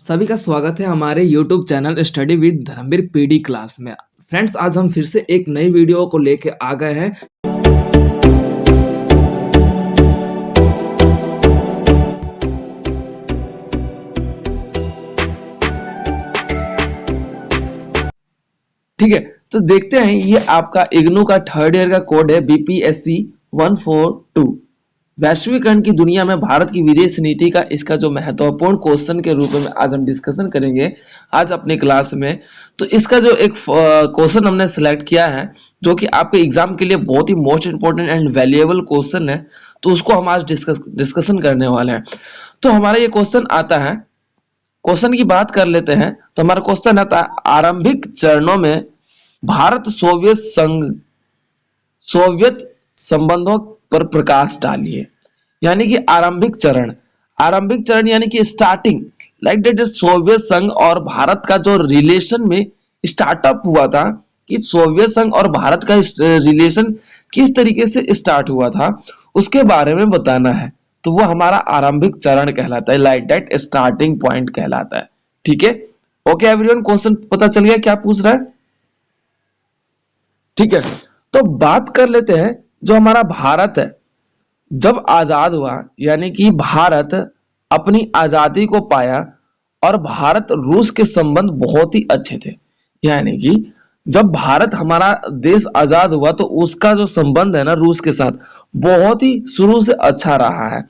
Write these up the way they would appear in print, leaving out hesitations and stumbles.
सभी का स्वागत है हमारे YouTube channel study with Dharmveer PD class में। फ्रेंड्स, आज हम फिर से एक नई वीडियो को लेके आ गए हैं। ठीक है, तो देखते हैं ये आपका इग्नू का थर्ड ईयर का कोड है BPSC 142। वैश्वीकरण की दुनिया में भारत की विदेश नीति का इसका जो महत्वपूर्ण क्वेश्चन के रूप में आज हम डिस्कशन करेंगे आज अपने क्लास में। तो इसका जो एक क्वेश्चन हमने सेलेक्ट किया है जो कि आपके एग्जाम के लिए बहुत ही most important and valuable question है, तो उसको हम आज डिस्कशन करने वाले हैं। तो हमारा ये क्वेश्चन आता है, क्वेश्चन की बात कर लेते हैं। तो हमारा क्वेश्चन आता है, आरंभिक चरणों में भारत सोवियत संबंधों पर प्रकाश डालिए। यानी कि आरंभिक चरण यानी कि स्टार्टिंग लाइक दैट सोवियत संघ और भारत का जो रिलेशन में स्टार्टअप हुआ था, कि सोवियत संघ और भारत का रिलेशन किस तरीके से स्टार्ट हुआ था उसके बारे में बताना है। तो वो हमारा आरंभिक चरण कहलाता है, लाइक दैट स्टार्टिंग पॉइंट कहलाता है। ठीक है, ओके एवरीवन, क्वेश्चन पता चल गया क्या पूछ रहा है? ठीक है, तो बात कर लेते हैं। जो हमारा भारत है जब आजाद हुआ, यानी कि भारत अपनी आजादी को पाया और भारत रूस के संबंध बहुत ही अच्छे थे। यानी कि जब भारत हमारा देश आजाद हुआ तो उसका जो संबंध है ना रूस के साथ बहुत ही शुरू से अच्छा रहा है।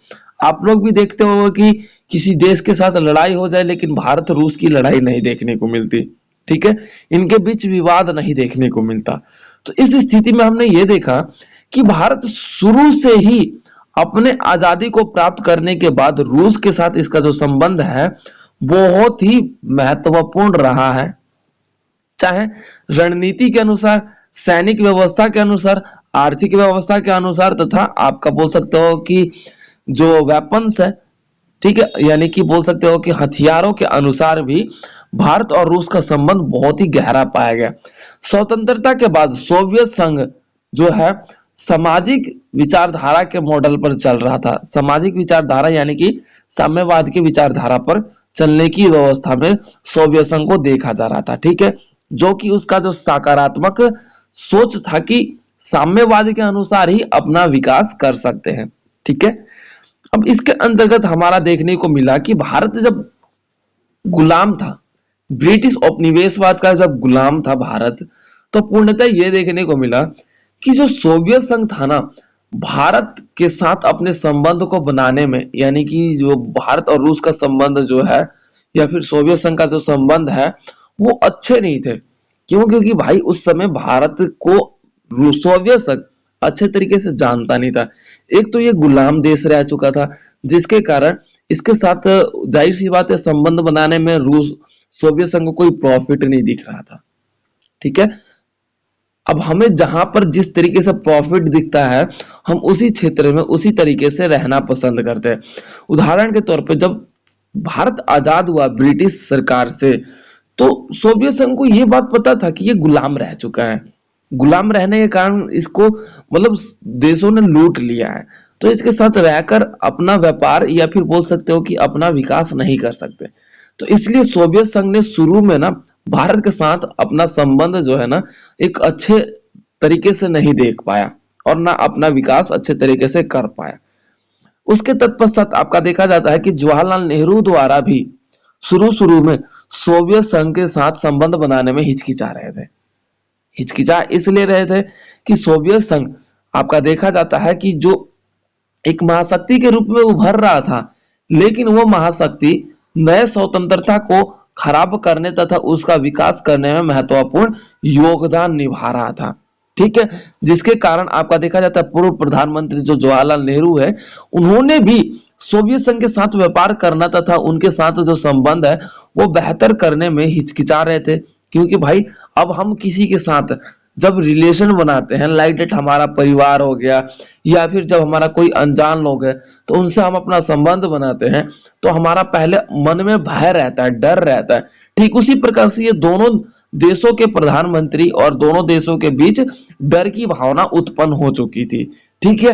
आप लोग भी देखते हो कि किसी देश के साथ लड़ाई हो जाए लेकिन भारत रूस की लड़ाई नहीं देखने को मिलती। ठीक है, इनके बीच विवाद नहीं देखने को मिलता। तो इस स्थिति में हमने ये देखा कि भारत शुरू से ही अपने आजादी को प्राप्त करने के बाद रूस के साथ इसका जो संबंध है बहुत ही महत्वपूर्ण रहा है। चाहे रणनीति के अनुसार, सैनिक व्यवस्था के अनुसार, आर्थिक व्यवस्था के अनुसार, तथा आपका बोल सकते हो कि जो वेपन्स है, ठीक है, यानी कि बोल सकते हो कि हथियारों के अनुसार भी भारत और रूस का संबंध बहुत ही गहरा पाया गया। स्वतंत्रता के बाद सोवियत संघ जो है सामाजिक विचारधारा के मॉडल पर चल रहा था। सामाजिक विचारधारा यानी कि साम्यवाद की विचारधारा पर चलने की व्यवस्था में सोवियत संघ को देखा जा रहा था। ठीक है, जो कि उसका जो सकारात्मक सोच था कि साम्यवाद के अनुसार ही अपना विकास कर सकते हैं। ठीक है, अब इसके अंतर्गत हमारा देखने को मिला कि भारत जब गुलाम था, ब्रिटिश उपनिवेशवाद का जब गुलाम था भारत, तो पूर्णतः यह देखने को मिला कि जो सोवियत संघ था ना, भारत के साथ अपने संबंध को बनाने में, यानी कि जो भारत और रूस का संबंध जो है या फिर सोवियत संघ का जो संबंध है वो अच्छे नहीं थे। क्यों? क्योंकि भाई उस समय भारत को सोवियत संघ अच्छे तरीके से जानता नहीं था। एक तो ये गुलाम देश रह चुका था जिसके कारण इसके साथ जाहिर सी बात है संबंध बनाने में रूस सोवियत संघ को कोई प्रॉफिट नहीं दिख रहा था। ठीक है, अब हमें जहां पर जिस तरीके से प्रॉफिट दिखता है हम उसी क्षेत्र में उसी तरीके से रहना पसंद करते हैं। उदाहरण के तौर पे जब भारत आजाद हुआ ब्रिटिश सरकार से, तो सोवियत संघ को यह बात पता था कि ये गुलाम रह चुका है। गुलाम रहने के कारण इसको मतलब देशों ने लूट लिया है, तो इसके साथ रहकर अपना व्यापार या फिर बोल सकते हो कि अपना विकास नहीं कर सकते। तो इसलिए सोवियत संघ ने शुरू में ना भारत के साथ अपना संबंध जो है ना एक अच्छे तरीके से नहीं देख पाया और ना अपना विकास अच्छे तरीके से कर पाया। उसके तत्पश्चात आपका देखा जाता है कि जवाहरलाल नेहरू द्वारा भी शुरू में सोवियत संघ के साथ संबंध बनाने में हिचकिचा रहे थे। हिचकिचा इसलिए रहे थे कि सोवियत संघ आपका देखा जाता है कि जो एक महाशक्ति के रूप में उभर रहा था, लेकिन वो महाशक्ति नए स्वतंत्रता को खराब करने तथा उसका विकास करने में महत्वपूर्ण योगदान निभा रहा था। ठीक है, जिसके कारण आपका देखा जाता है पूर्व प्रधानमंत्री जो जवाहरलाल नेहरू है, उन्होंने भी सोवियत संघ के साथ व्यापार करना तथा उनके साथ जो संबंध है वो बेहतर करने में हिचकिचा रहे थे। क्योंकि भाई अब हम किसी के साथ जब रिलेशन बनाते हैं, लाइक दैट हमारा परिवार हो गया या फिर जब हमारा कोई अनजान लोग है तो उनसे हम अपना संबंध बनाते हैं, तो हमारा पहले मन में भय रहता है, डर रहता है। ठीक उसी प्रकार से ये दोनों देशों के प्रधानमंत्री और दोनों देशों के बीच डर की भावना उत्पन्न हो चुकी थी। ठीक है,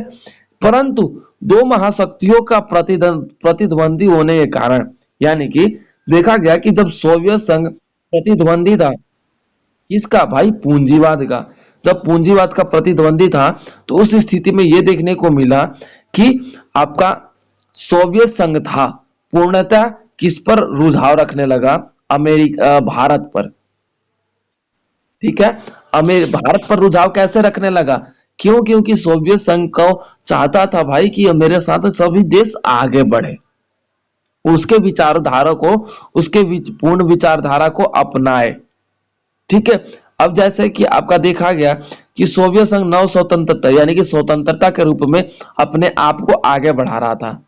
परंतु दो महाशक्तियों का प्रतिद्वंदी होने के कारण, यानी कि देखा गया कि जब सोवियत संघ प्रतिद्वंदी था, किसका भाई? पूंजीवाद का। जब पूंजीवाद का प्रतिद्वंदी था, तो उस स्थिति में यह देखने को मिला कि आपका सोवियत संघ था पूर्णतः किस पर रुझाव रखने लगा? अमेरिका, भारत पर। ठीक है, भारत पर रुझाव कैसे रखने लगा? क्यों? क्योंकि सोवियत संघ को चाहता था भाई कि मेरे साथ सभी देश आगे बढ़े, उसके विचारधारा को, उसके पूर्ण विचारधारा को अपनाए। ठीक है, अब जैसे कि आपका देखा गया कि सोवियत संघ नव स्वतंत्रता यानी कि स्वतंत्रता के रूप में अपने आप को आगे बढ़ा रहा था।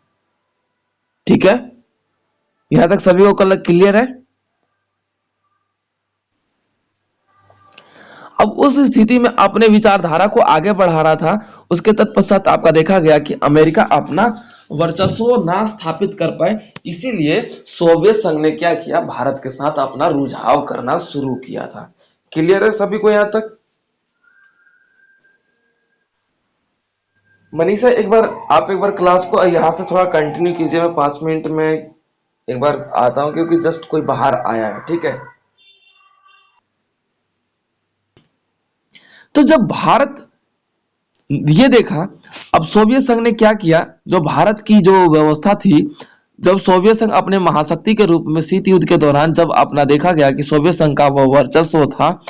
ठीक है, यहां तक सभी को क्लियर है? अब उस स्थिति में अपने विचारधारा को आगे बढ़ा रहा था। उसके तत्पश्चात आपका देखा गया कि अमेरिका अपना वर्चस्व ना स्थापित कर पाए, इसीलिए सोवियत संघ ने क्या किया? भारत के साथ अपना रुझाव करना शुरू किया था। क्लियर है सभी को यहां तक? मनीषा, एक बार क्लास को यहां से थोड़ा कंटिन्यू कीजिए। मैं 5 मिनट में एक बार आता हूं, क्योंकि जस्ट कोई बाहर आया है। ठीक है, तो जब भारत ये देखा, अब सोवियत संघ ने क्या किया? जो भारत की जो व्यवस्था थी, जब सोवियत संघ अपने महाशक्ति के रूप में शीत युद्ध के दौरान जब अपना देखा गया कि सोवियत संघ का वह वर्चस्व था,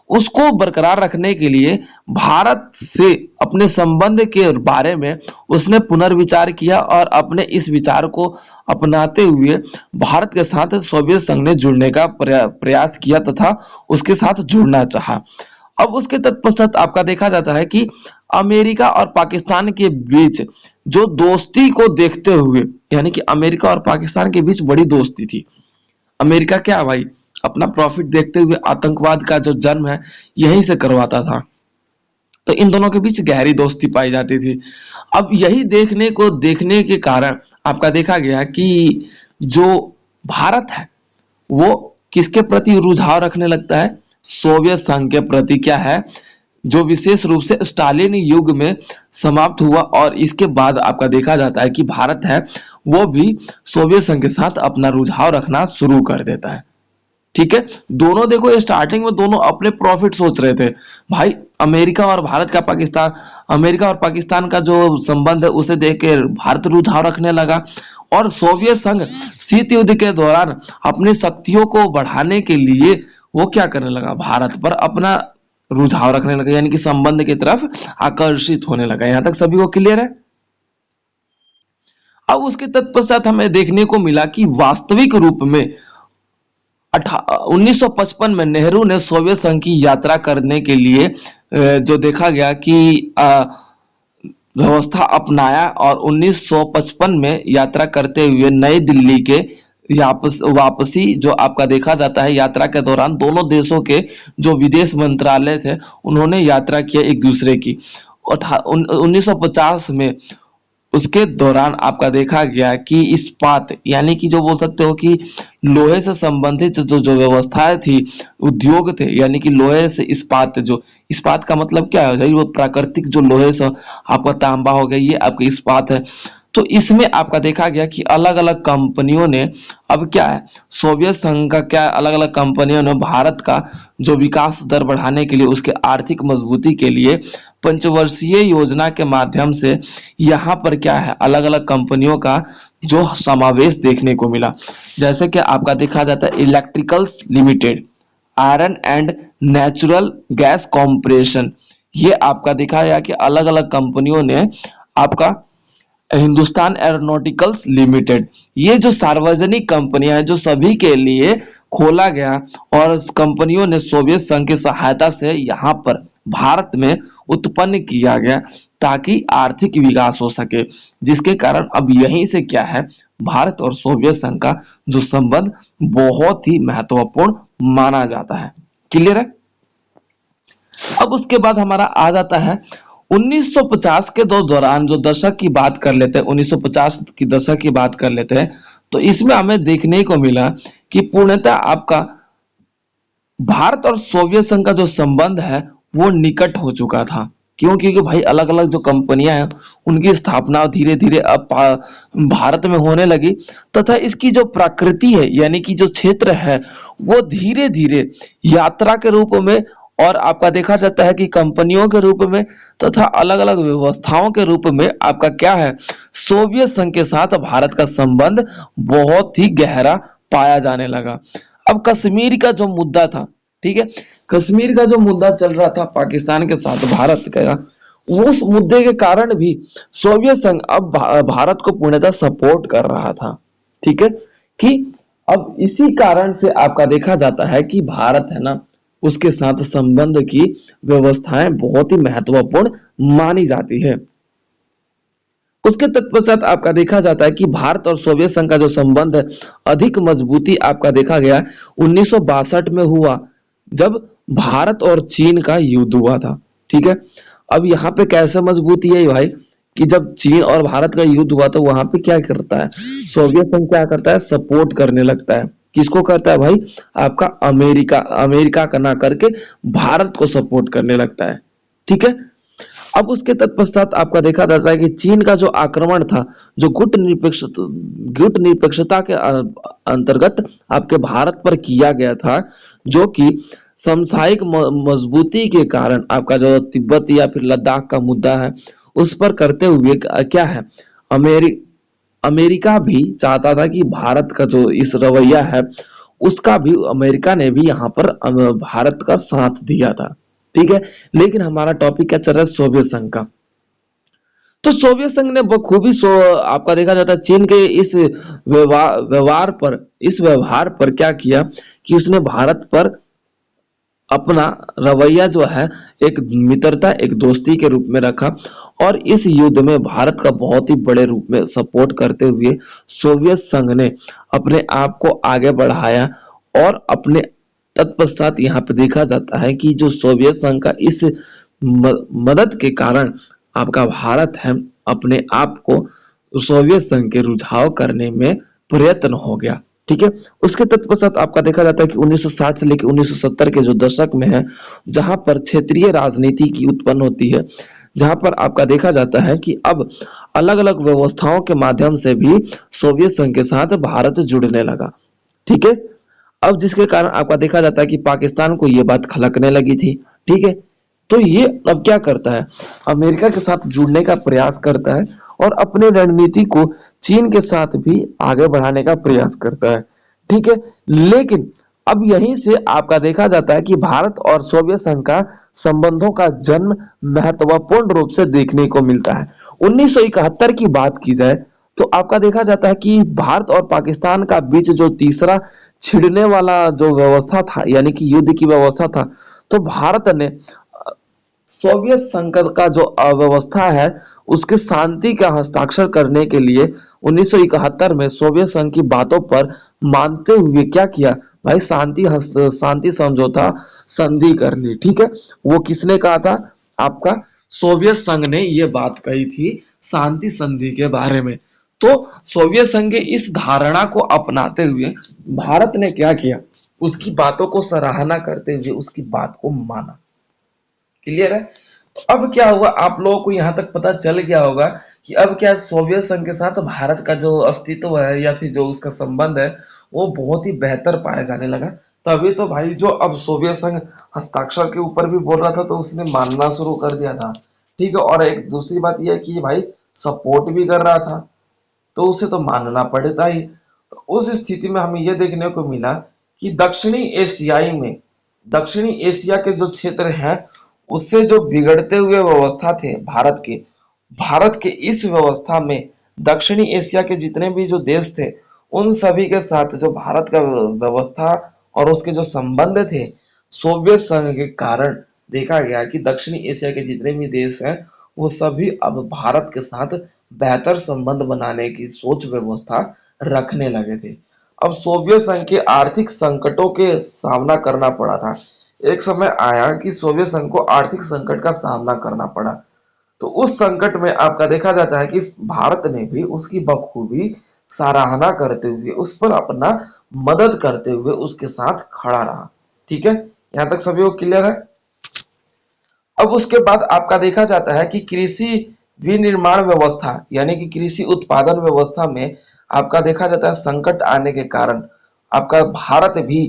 उसको बरकरार रखने के लिए भारत से अपने संबंध के बारे में उसने पुनर्विचार किया और अपने इस विचार को अपनाते हुए भारत के साथ सोवियत संघ ने जुड़ने का प्रयास किया तथा उसके साथ जुड़ना चाहा। अब उसके तत्पश्चात आपका देखा जाता है कि अमेरिका और पाकिस्तान के बीच जो दोस्ती को देखते हुए, यानी कि अमेरिका और पाकिस्तान के बीच बड़ी दोस्ती थी। अमेरिका क्या भाई? अपना प्रॉफिट देखते हुए आतंकवाद का जो जन्म है यहीं से करवाता था। तो इन दोनों के बीच गहरी दोस्ती पाई जाती थी। अब यही देखने के कारण आपका देखा गया कि जो भारत है वो किसके प्रति रुझाव रखने लगता है? सोवियत संघ के प्रति। क्या है? जो विशेष रूप से स्टालिन युग में समाप्त हुआ और इसके बाद आपका देखा जाता है कि भारत है वो भी सोवियत संघ के साथ अपना रुझाव रखना शुरू कर देता है। ठीक है, दोनों देखो स्टार्टिंग में दोनों अपने प्रॉफिट सोच रहे थे भाई। अमेरिका और पाकिस्तान का जो संबंध है उसे देख के भारत रुझाव रखने लगा, और सोवियत संघ शीत युद्ध के दौरान अपनी शक्तियों को बढ़ाने के लिए वो क्या करने लगा? भारत पर अपना रुझाव रखने लगा, यानी कि संबंध की तरफ आकर्षित होने लगा। यहां तक सभी को क्लियर है? अब उसके तत्पश्चात हमें देखने को मिला कि वास्तविक रूप में 1955 में नेहरू ने सोवियत संघ की यात्रा करने के लिए जो देखा गया कि व्यवस्था अपनाया, और 1955 में यात्रा करते हुए नई दिल्ली के वापसी जो आपका देखा जाता है, यात्रा के दौरान दोनों देशों के जो विदेश मंत्रालय थे उन्होंने यात्रा किया एक दूसरे की। 1950 में उसके दौरान आपका देखा गया कि इस्पात, यानी कि जो बोल सकते हो कि लोहे से संबंधित जो व्यवस्थाएं थी, उद्योग थे, यानी कि लोहे से इस्पात, जो इस्पात का मतलब क्या है? वो प्राकृतिक जो लोहे से आपका तांबा हो गया, ये आपका इस्पात है। तो इसमें आपका देखा गया कि अलग अलग कंपनियों ने, अब क्या है, सोवियत संघ का क्या, अलग अलग कंपनियों ने भारत का जो विकास दर बढ़ाने के लिए, उसके आर्थिक मजबूती के लिए पंचवर्षीय योजना के माध्यम से यहाँ पर क्या है, अलग अलग कंपनियों का जो समावेश देखने को मिला। जैसे कि आपका देखा जाता है electricals limited, iron and natural gas corporation, ये आपका देखा गया कि अलग अलग कंपनियों ने आपका हिंदुस्तान एरोनॉटिकल्स लिमिटेड, ये जो सार्वजनिक कंपनियां हैं जो सभी के लिए खोला गया, और कंपनियों ने सोवियत संघ की सहायता से यहाँ पर भारत में उत्पन्न किया गया ताकि आर्थिक विकास हो सके, जिसके कारण अब यहीं से क्या है, भारत और सोवियत संघ का जो संबंध बहुत ही महत्वपूर्ण माना जाता है। क्लियर है? अब उसके बाद हमारा आ जाता है 1950 के दौरान जो दशक की बात कर लेते हैं, 1950 की दशक की बात कर लेते हैं, तो इसमें हमें देखने को मिला कि पूर्णतः आपका भारत और सोवियत संघ का जो संबंध है वो निकट हो चुका था। क्यों? क्योंकि भाई अलग अलग जो कंपनियां हैं उनकी स्थापना धीरे धीरे अब भारत में होने लगी, तथा इसकी जो प्रकृति है यानी कि जो क्षेत्र है वो धीरे धीरे यात्रा के रूप में और आपका देखा जाता है कि कंपनियों के रूप में तथा अलग अलग व्यवस्थाओं के रूप में आपका क्या है, सोवियत संघ के साथ भारत का संबंध बहुत ही गहरा पाया जाने लगा। अब कश्मीर का जो मुद्दा था, ठीक है, कश्मीर का जो मुद्दा चल रहा था पाकिस्तान के साथ भारत का, उस मुद्दे के कारण भी सोवियत संघ अब भारत को पूर्णतः सपोर्ट कर रहा था। ठीक है, कि अब इसी कारण से आपका देखा जाता है कि भारत है ना, उसके साथ संबंध की व्यवस्थाएं बहुत ही महत्वपूर्ण मानी जाती है। उसके तत्पश्चात आपका देखा जाता है कि भारत और सोवियत संघ का जो संबंध है अधिक मजबूती आपका देखा गया 1962 में हुआ, जब भारत और चीन का युद्ध हुआ था। ठीक है, अब यहाँ पे कैसे मजबूती है भाई, कि जब चीन और भारत का युद्ध हुआ तो वहां पे क्या करता है, सोवियत संघ क्या करता है, सपोर्ट करने लगता है। किसको करता है भाई, आपका अमेरिका, अमेरिका का ना करके भारत को सपोर्ट करने लगता है। ठीक है, अब उसके तत्पश्चात आपका देखा जाता है कि चीन का जो आक्रमण था, जो गुट निरपेक्षता के अंतर्गत आपके भारत पर किया गया था, जो कि समसामयिक मजबूती के कारण आपका जो तिब्बत या फिर लद्दाख का मुद्दा है उस पर करते हुए क्या है, अमेरि अमेरिका भी चाहता था कि भारत का जो इस रवैया है उसका भी, अमेरिका ने भी यहाँ पर भारत का साथ दिया था। ठीक है, लेकिन हमारा टॉपिक क्या चल रहा है, सोवियत संघ का। तो सोवियत संघ ने बखूबी आपका देखा जाता है चीन के इस व्यवहार पर क्या किया, कि उसने भारत पर अपना रवैया जो है एक मित्रता, एक दोस्ती के रूप में रखा, और इस युद्ध में भारत का बहुत ही बड़े रूप में सपोर्ट करते हुए सोवियत संघ ने अपने आप को आगे बढ़ाया। और अपने तत्पश्चात यहाँ पे देखा जाता है कि जो सोवियत संघ का इस मदद के कारण आपका भारत है अपने आप को सोवियत संघ के रुझाव करने में प्रयत्न हो गया। ठीक है, उसके तत्पश्चात आपका देखा जाता है कि 1960 से लेकर 1970 के जो दशक में है, जहां पर क्षेत्रीय राजनीति की उत्पन्न होती है, जहां पर आपका देखा जाता है कि अब अलग अलग व्यवस्थाओं के माध्यम से भी सोवियत संघ के साथ भारत जुड़ने लगा। ठीक है, अब जिसके कारण आपका देखा जाता है कि पाकिस्तान को यह बात खलकने लगी थी। ठीक है, तो ये अब क्या करता है, अमेरिका के साथ जुड़ने का प्रयास करता है और अपनी रणनीति को चीन के साथ भी आगे बढ़ाने का प्रयास करता है। ठीक है, लेकिन अब यहीं से आपका देखा जाता है कि भारत और सोवियत संघ का संबंधों का जन्म महत्वपूर्ण रूप से देखने को मिलता है। 1971 की बात की जाए तो आपका देखा जाता है कि भारत और पाकिस्तान का बीच जो तीसरा छिड़ने वाला जो व्यवस्था था यानी कि युद्ध की व्यवस्था था, तो भारत ने सोवियत संघ का जो अव्यवस्था है उसके शांति का हस्ताक्षर करने के लिए 1971 में सोवियत संघ की बातों पर मानते हुए क्या किया भाई, शांति समझौता संधि कर ली। ठीक है, वो किसने कहा था, आपका सोवियत संघ ने ये बात कही थी शांति संधि के बारे में। तो सोवियत संघ के इस धारणा को अपनाते हुए भारत ने क्या किया, उसकी बातों को सराहना करते हुए उसकी बात को माना। क्लियर है, तो अब क्या हुआ, आप लोगों को यहां तक पता चल गया होगा कि अब क्या सोवियत संघ के साथ भारत का जो अस्तित्व है या फिर जो उसका संबंध है वो बहुत ही बेहतर पाया जाने लगा। तभी तो भाई जो अब सोवियत संघ हस्ताक्षर के ऊपर भी बोल रहा था तो उसने मानना शुरू कर दिया था। ठीक है, और एक दूसरी बात यह है कि भाई सपोर्ट भी कर रहा था तो उसे तो मानना पड़ता ही। तो उस स्थिति में हमें यह देखने को मिला कि दक्षिणी एशिया के जो क्षेत्र हैं उससे जो बिगड़ते हुए व्यवस्था थे भारत के इस व्यवस्था में दक्षिणी एशिया के जितने भी जो देश थे उन सभी के साथ जो भारत का व्यवस्था और उसके जो संबंध थे सोवियत संघ के कारण देखा गया कि दक्षिणी एशिया के जितने भी देश हैं वो सभी अब भारत के साथ बेहतर संबंध बनाने की सोच व्यवस्था रखने लगे थे। अब सोवियत संघ के आर्थिक संकटों के सामना करना पड़ा था। एक समय आया कि सोवियत संघ को आर्थिक संकट का सामना करना पड़ा, तो उस संकट में आपका देखा जाता है कि भारत ने भी उसकी बखूबी सराहना करते हुए उस पर अपना मदद करते हुए उसके साथ खड़ा रहा। ठीक है, यहां तक सभी को क्लियर है। अब उसके बाद आपका देखा जाता है कि कृषि विनिर्माण व्यवस्था यानी कि कृषि उत्पादन व्यवस्था में आपका देखा जाता है संकट आने के कारण आपका भारत भी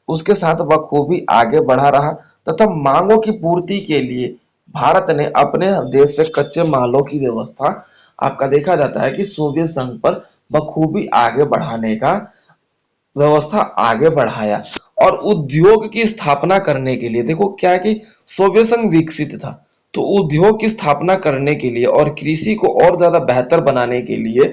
उसके साथ बखूबी आगे बढ़ा रहा तथा मांगों की पूर्ति के लिए भारत ने अपने देश से कच्चे मालों की व्यवस्था आपका देखा जाता है कि सोवियत संघ पर बखूबी आगे बढ़ाने का व्यवस्था आगे बढ़ाया और उद्योग की स्थापना करने के लिए देखो क्या है कि सोवियत संघ विकसित था तो उद्योग की स्थापना करने के लिए और कृषि को और ज्यादा बेहतर बनाने के लिए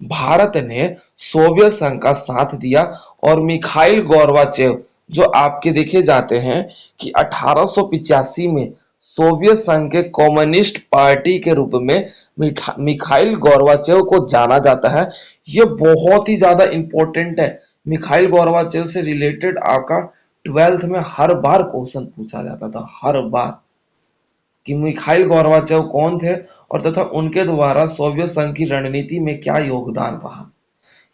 भारत ने सोवियत संघ का साथ दिया और मिखाइल गोर्बाचेव जो आपके देखे जाते हैं कि 1885 में सोवियत संघ के कम्युनिस्ट पार्टी के रूप में मिखाइल गोर्बाचेव को जाना जाता है। ये बहुत ही ज्यादा इंपॉर्टेंट है। मिखाइल गोर्बाचेव से रिलेटेड आपका 12th में हर बार क्वेश्चन पूछा जाता था, हर बार, कि मिखाइल गोर्बाचेव कौन थे और तथा उनके द्वारा सोवियत संघ की रणनीति में क्या योगदान रहा।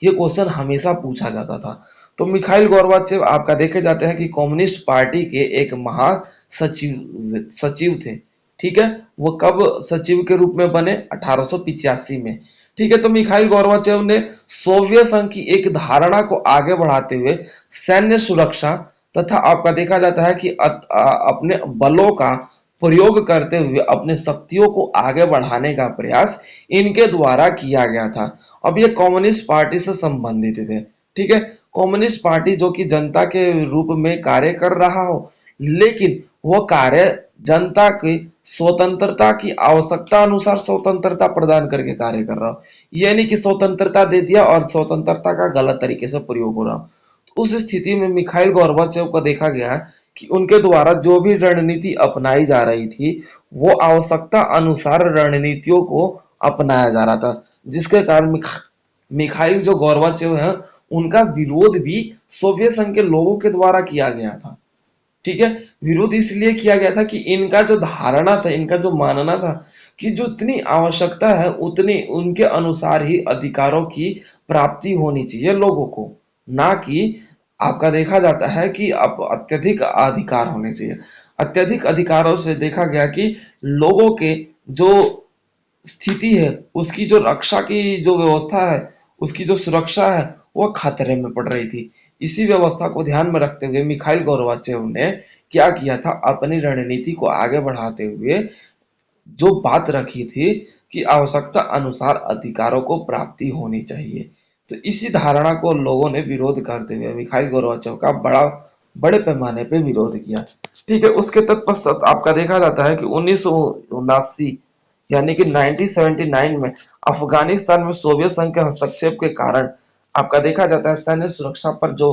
ये क्वेश्चन हमेशा पूछा जाता था। तो मिखाइल गोर्बाचेव आपका देखे जाते हैं कि कम्युनिस्ट पार्टी के एक महासचिव सचिव थे। ठीक है, वो कब सचिव के रूप में बने? 1885 में। ठीक है, तो मिखाइल गोर्बाचेव ने सोवियत संघ की एक धारणा को आगे बढ़ाते हुए सैन्य सुरक्षा तथा आपका देखा जाता है कि अपने बलों का प्रयोग करते हुए अपने शक्तियों को आगे बढ़ाने का प्रयास इनके द्वारा किया गया था। अब ये कम्युनिस्ट पार्टी से संबंधित थे। ठीक है, कम्युनिस्ट पार्टी जो कि जनता के रूप में कार्य कर रहा हो, लेकिन वो कार्य जनता की स्वतंत्रता की आवश्यकता अनुसार स्वतंत्रता प्रदान करके कार्य कर रहा हो, यानी कि स्वतंत्रता दे दिया और स्वतंत्रता का गलत तरीके से प्रयोग हो रहा हो। तो उस स्थिति में मिखाइल गोर्बाचेव को देखा गया कि उनके द्वारा जो भी रणनीति अपनाई जा रही थी वो आवश्यकता अनुसार रणनीतियों को अपनाया जा रहा था, जिसके कारण मिखाइल जो गोर्बाचेव है उनका विरोध भी सोवियत संघ के लोगों के द्वारा किया गया था। ठीक है, विरोध इसलिए किया गया था कि इनका जो धारणा था, इनका जो मानना था कि जितनी आवश्यकता है उतनी उनके अनुसार ही अधिकारों की प्राप्ति होनी चाहिए लोगों को, ना कि आपका देखा जाता है कि अब अत्यधिक अधिकार होने चाहिए। अत्यधिक अधिकारों से देखा गया कि लोगों के जो स्थिति है उसकी जो रक्षा की जो व्यवस्था है, उसकी जो सुरक्षा है वो खतरे में पड़ रही थी। इसी व्यवस्था को ध्यान में रखते हुए मिखाइल गोर्बाचेव ने क्या किया था, अपनी रणनीति को आगे बढ़ाते हुए जो बात रखी थी कि आवश्यकता अनुसार अधिकारों को प्राप्ति होनी चाहिए। तो इसी धारणा को लोगों ने विरोध करते हुए मिखाइल गोर्बाचेव का बड़े पैमाने पे विरोध किया। ठीक है, उसके तत्पश्चात आपका देखा जाता है कि 1979 यानी कि 1979 में अफगानिस्तान में सोवियत संघ के हस्तक्षेप के कारण आपका देखा जाता है सैन्य सुरक्षा पर जो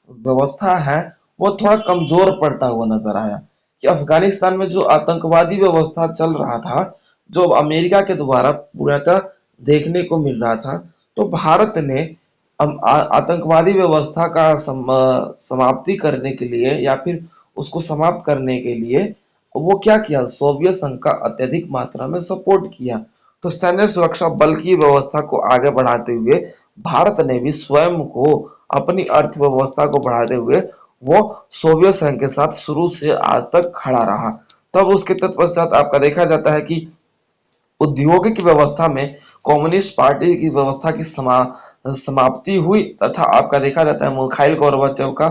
व्यवस्था है वो थोड़ा कमजोर पड़ता हुआ नजर आया कि अफगानिस्तान में जो आतंकवादी व्यवस्था चल रहा था, जो अमेरिका के द्वारा पूर्णतः देखने को मिल रहा था, तो भारत ने आतंकवादी व्यवस्था का समाप्ति करने के लिए या फिर उसको समाप्त करने के लिए वो क्या किया, सोवियत संघ का अत्यधिक मात्रा में सपोर्ट किया। तो सैन्य सुरक्षा बल की व्यवस्था को आगे बढ़ाते हुए भारत ने भी स्वयं को अपनी अर्थव्यवस्था को बढ़ाते हुए वो सोवियत संघ के साथ शुरू से आज तक खड़ा रहा। तब उसके तत्पश्चात आपका देखा जाता है कि औद्योगिक व्यवस्था में कम्युनिस्ट पार्टी की व्यवस्था की समाप्ति हुई तथा आपका देखा जाता है मिखाइल गोर्बाचेव का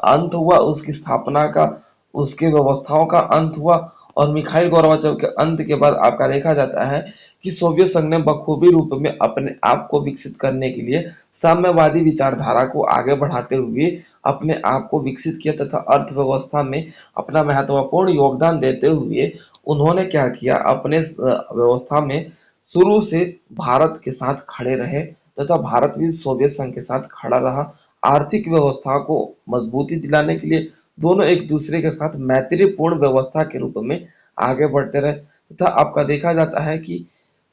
अंत हुआ, उसकी स्थापना का, उसकी व्यवस्थाओं का अंत हुआ और मिखाइल गोर्बाचेव के अंत के बाद आपका देखा जाता है कि सोवियत संघ ने बखूबी रूप में अपने आप को विकसित करने के लिए साम्यवादी विचारधारा को आगे बढ़ाते हुए अपने आप को विकसित किया तथा अर्थव्यवस्था में अपना महत्वपूर्ण योगदान देते हुए उन्होंने क्या किया, अपने व्यवस्था में शुरू से भारत के साथ खड़े रहे तथा भारत भी सोवियत संघ के साथ खड़ा रहा। आर्थिक व्यवस्था को मजबूती दिलाने के लिए दोनों एक दूसरे के साथ मैत्रीपूर्ण व्यवस्था के रूप में आगे बढ़ते रहे तथा आपका देखा जाता है कि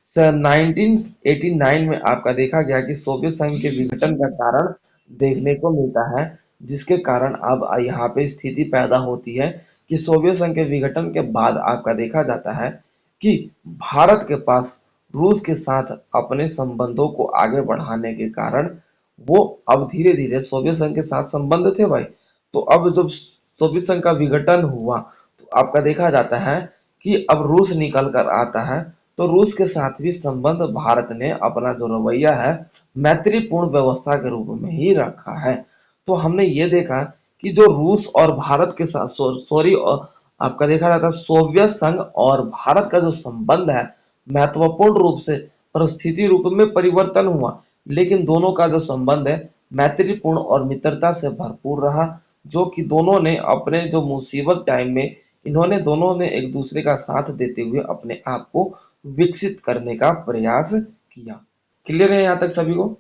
1989 में आपका देखा गया कि सोवियत संघ के विघटन का कारण देखने को मिलता है, जिसके कारण अब यहाँ पे स्थिति पैदा होती है कि सोवियत संघ के विघटन के बाद आपका देखा जाता है कि भारत के पास रूस के साथ अपने संबंधों को आगे बढ़ाने के कारण वो अब धीरे धीरे सोवियत संघ के साथ संबंध थे भाई। तो अब जब सोवियत संघ का विघटन हुआ तो आपका देखा जाता है कि अब रूस निकल कर आता है, तो रूस के साथ भी संबंध भारत ने अपना जो रवैया है मैत्रीपूर्ण व्यवस्था के रूप में ही रखा है। तो हमने ये देखा कि जो रूस और भारत के साथ सॉरी आपका देखा जाता है सोवियत संघ और भारत का जो संबंध है महत्वपूर्ण रूप से परिस्थिति रूप में परिवर्तन हुआ, लेकिन दोनों का जो संबंध है मैत्रीपूर्ण और मित्रता से भरपूर रहा, जो कि दोनों ने अपने जो मुसीबत टाइम में इन्होंने दोनों ने एक दूसरे का साथ देते हुए अपने आप को विकसित करने का प्रयास किया। क्लियर है यहाँ तक सभी को?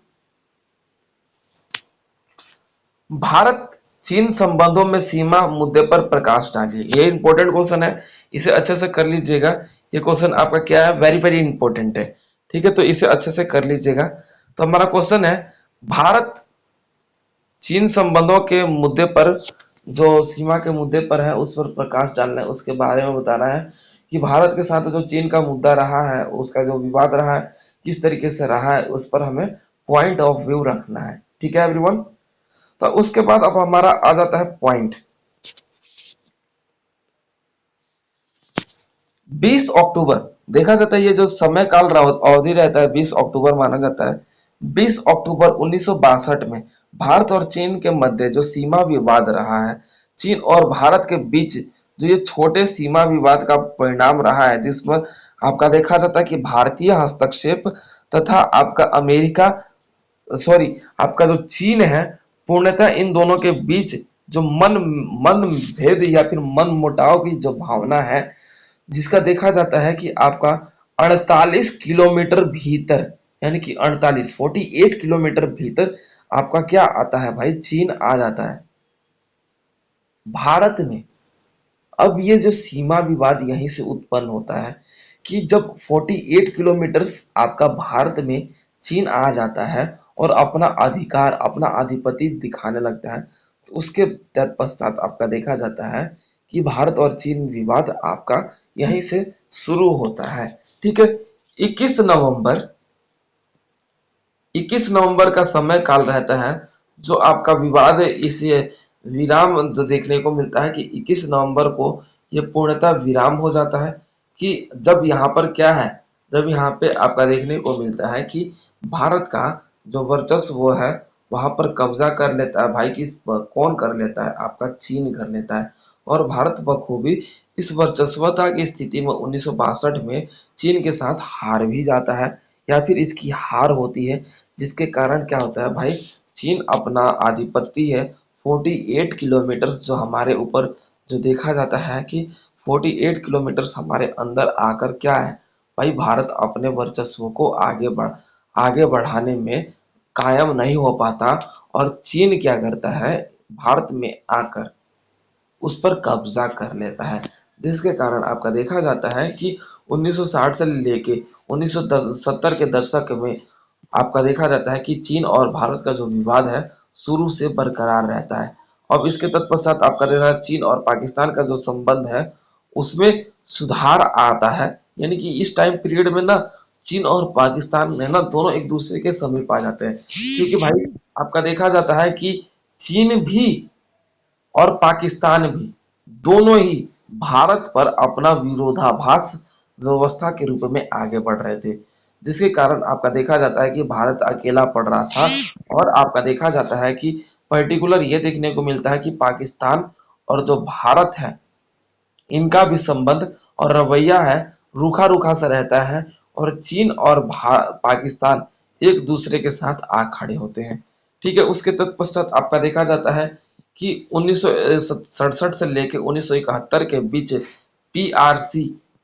भारत चीन संबंधों में सीमा मुद्दे पर प्रकाश डालिए। ये इंपॉर्टेंट क्वेश्चन है, इसे अच्छे से कर लीजिएगा। ये क्वेश्चन आपका क्या है, वेरी वेरी इंपॉर्टेंट है। ठीक है, तो इसे अच्छे से कर लीजिएगा। तो हमारा क्वेश्चन है भारत चीन संबंधों के मुद्दे पर, जो सीमा के मुद्दे पर है उस पर प्रकाश डालना है, उसके बारे में बताना है कि भारत के साथ जो चीन का मुद्दा रहा है, उसका जो विवाद रहा है किस तरीके से रहा है, उस पर हमें पॉइंट ऑफ व्यू रखना है। ठीक है एवरीवन? तो उसके बाद अब हमारा आ जाता है पॉइंट 20 अक्टूबर। देखा जाता है ये जो समय काल अवधि रहता है 20 अक्टूबर माना जाता है। 20 अक्टूबर 1962 में भारत और चीन के मध्य जो सीमा विवाद रहा है, चीन और भारत के बीच जो ये छोटे सीमा विवाद का परिणाम रहा है, जिसमें आपका देखा जाता है कि भारतीय हस्तक्षेप तथा आपका अमेरिका सॉरी आपका जो चीन है, पूर्णतः इन दोनों के बीच जो मन मन भेद या फिर मन मुटाव की जो भावना है, जिसका देखा जाता है कि आपका 48 किलोमीटर भीतर, यानी कि 48 किलोमीटर भीतर आपका क्या आता है भाई, चीन आ जाता है भारत में। अब ये जो सीमा विवाद यहीं से उत्पन्न होता है कि जब 48 किलोमीटर आपका भारत में चीन आ जाता है और अपना अधिकार अपना आधिपत्य दिखाने लगता है, तो उसके तत्पश्चात आपका देखा जाता है कि भारत और चीन विवाद आपका यहीं से शुरू होता है। ठीक है, 21 नवंबर 21 नवंबर का समय काल रहता है जो आपका विवाद है, इसे विराम जो देखने को मिलता है कि 21 नवंबर को यह पूर्णतः विराम हो जाता है। कि जब यहाँ पर क्या है, जब यहाँ पे आपका देखने को मिलता है कि भारत का जो वर्चस्व वो है वहां पर कब्जा कर लेता है भाई, किस कौन कर लेता है, आपका चीन कर लेता है। और भारत बखूबी इस वर्चस्वता की स्थिति में 1962 में चीन के साथ हार भी जाता है, या फिर इसकी हार होती है, जिसके कारण क्या होता है भाई, चीन अपना आधिपत्य है 48 किलोमीटर जो हमारे ऊपर जो देखा जाता है कि 48 किलोमीटर हमारे अंदर आकर क्या है भाई, भारत अपने वर्चस्व को आगे बढ़ाने में कायम नहीं हो पाता, और चीन क्या करता है, भारत में आकर उस पर कब्जा कर लेता है। जिसके कारण आपका देखा जाता है कि 1960 से लेके 1970 के दशक में आपका देखा जाता है कि चीन और भारत का जो विवाद है शुरू से बरकरार रहता है। अब इसके तत्पश्चात आपका देखा चीन और पाकिस्तान का जो संबंध है उसमें सुधार आता है, यानी कि इस टाइम पीरियड में ना चीन और पाकिस्तान में ना दोनों एक दूसरे के समीप आ जाते हैं, क्योंकि भाई आपका देखा जाता है कि चीन भी और पाकिस्तान भी दोनों ही भारत पर अपना विरोधाभास व्यवस्था के रूप में आगे बढ़ रहे थे, जिसके कारण आपका देखा जाता है कि भारत अकेला पड़ रहा था। और आपका देखा जाता है कि पर्टिकुलर ये देखने को मिलता है कि पाकिस्तान और जो भारत है इनका भी संबंध और रवैया है रूखा रूखा सा रहता है, और चीन और पाकिस्तान एक दूसरे के साथ आ खड़े होते हैं। ठीक है, उसके तत्पश्चात आपका देखा जाता है कि 1967 से लेकर 1971 के बीच पीआरसी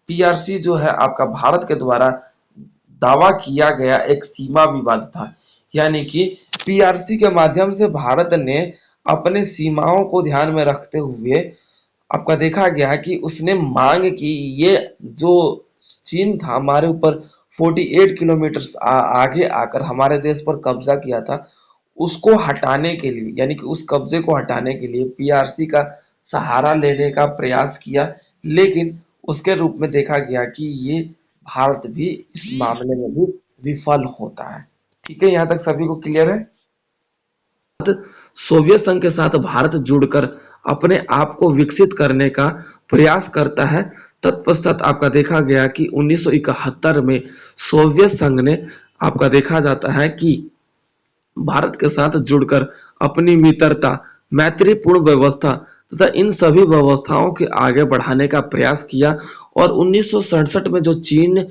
पीआरसी जो है आपका भारत के द्वारा दावा किया गया एक सीमा विवाद था, यानी कि पीआरसी के माध्यम से भारत ने अपने सीमाओं को ध्यान में रखते हुए आपका देखा गया कि उसने मांग की ये जो चीन था हमारे ऊपर 48 किलोमीटर आगे आकर हमारे देश पर कब्जा किया था, उसको हटाने के लिए, यानी कि उस कब्जे को हटाने के लिए पीआरसी का सहारा लेने का प्रयास किया, लेकिन उसके रूप में देखा गया कि ये भारत भी इस मामले में भी विफल होता है। ठीक है, यहाँ तक सभी को क्लियर है? सोवियत संघ के साथ भारत जुड़कर अपने आप को विकसित करने का प्रयास करता है। तत्पश्चात आपका देखा गया कि 1971 में सोवियत संघ ने आपका देखा जाता है कि भारत के साथ जुड़कर अपनी मित्रता, मैत्रीपूर्ण व्यवस्था तथा इन सभी व्यवस्थाओं के आगे बढ़ाने का प्रयास किया। और 1967 में जो चीन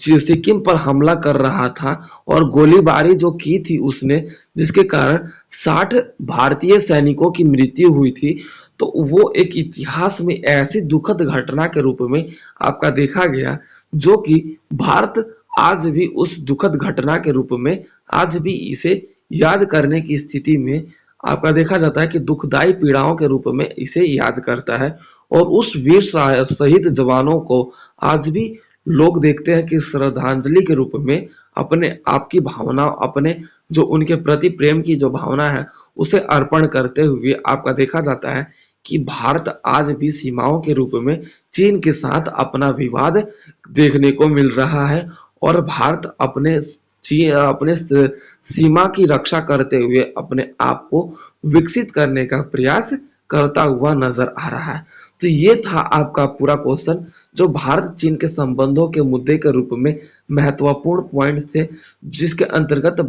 सिक्किम पर हमला कर रहा था और गोलीबारी जो की थी उसने, जिसके कारण 60 भारतीय सैनिकों की मृत्यु हुई थी, तो वो एक इतिहास में ऐसी दुखद घटना के रूप में आपका देखा गया, जो कि भारत आज भी उस दुखद घटना के रूप में आज भी इसे याद करने की स्थिति में आपका देखा जाता है कि दुखदाई पीड़ाओं के रूप में इसे याद करता है। और उस वीर शहीद जवानों को आज भी लोग देखते हैं कि श्रद्धांजलि के रूप में अपने आप की भावना, अपने जो उनके प्रति प्रेम की जो भावना है उसे अर्पण करते हुए आपका देखा जाता है कि भारत आज भी सीमाओं के रूप में चीन के साथ अपना विवाद देखने को मिल रहा है। और भारत अपने सीमा की रक्षा करते हुए अपने आप को विकसित करने का प्रयास करता हुआ नजर आ रहा है। तो ये था आपका पूरा क्वेश्चन, जो भारत चीन के संबंधों के मुद्दे के रूप में महत्वपूर्ण पॉइंट थे, जिसके अंतर्गत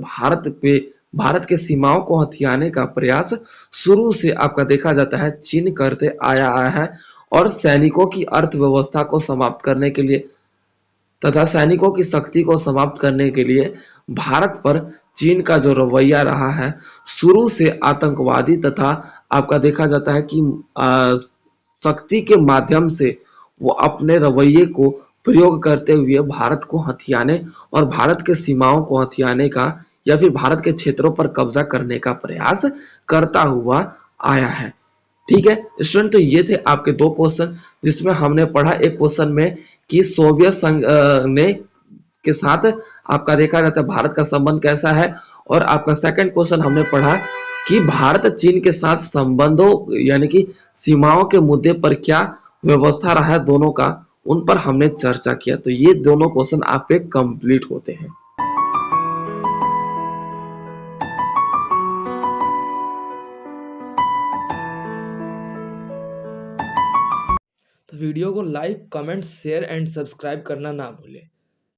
भारत के सीमाओं को हथियाने का प्रयास शुरू से आपका देखा जाता है चीन करते आया है। और सैनिकों की अर्थव्यवस्था को समाप्त करने के लिए तथा सैनिकों की शक्ति को समाप्त करने के लिए भारत पर चीन का जो रवैया रहा है, शुरू से आतंकवादी तथा आपका देखा जाता है कि शक्ति के माध्यम से वो अपने रवैये को प्रयोग करते हुए भारत को हथियाने और भारत के सीमाओं को हथियाने का या फिर भारत के क्षेत्रों पर कब्जा करने का प्रयास करता हुआ आया है। ठीक है स्टूडेंट, तो ये थे आपके दो क्वेश्चन, जिसमें हमने पढ़ा एक क्वेश्चन में कि सोवियत संघ ने के साथ आपका देखा जाता है भारत का संबंध कैसा है, और आपका सेकंड क्वेश्चन हमने पढ़ा कि भारत चीन के साथ संबंधों यानी कि सीमाओं के मुद्दे पर क्या व्यवस्था रहा है दोनों का, उन पर हमने चर्चा किया। तो ये दोनों क्वेश्चन आप पे कंप्लीट होते हैं। तो वीडियो को like, comment, share and subscribe करना ना भूलें।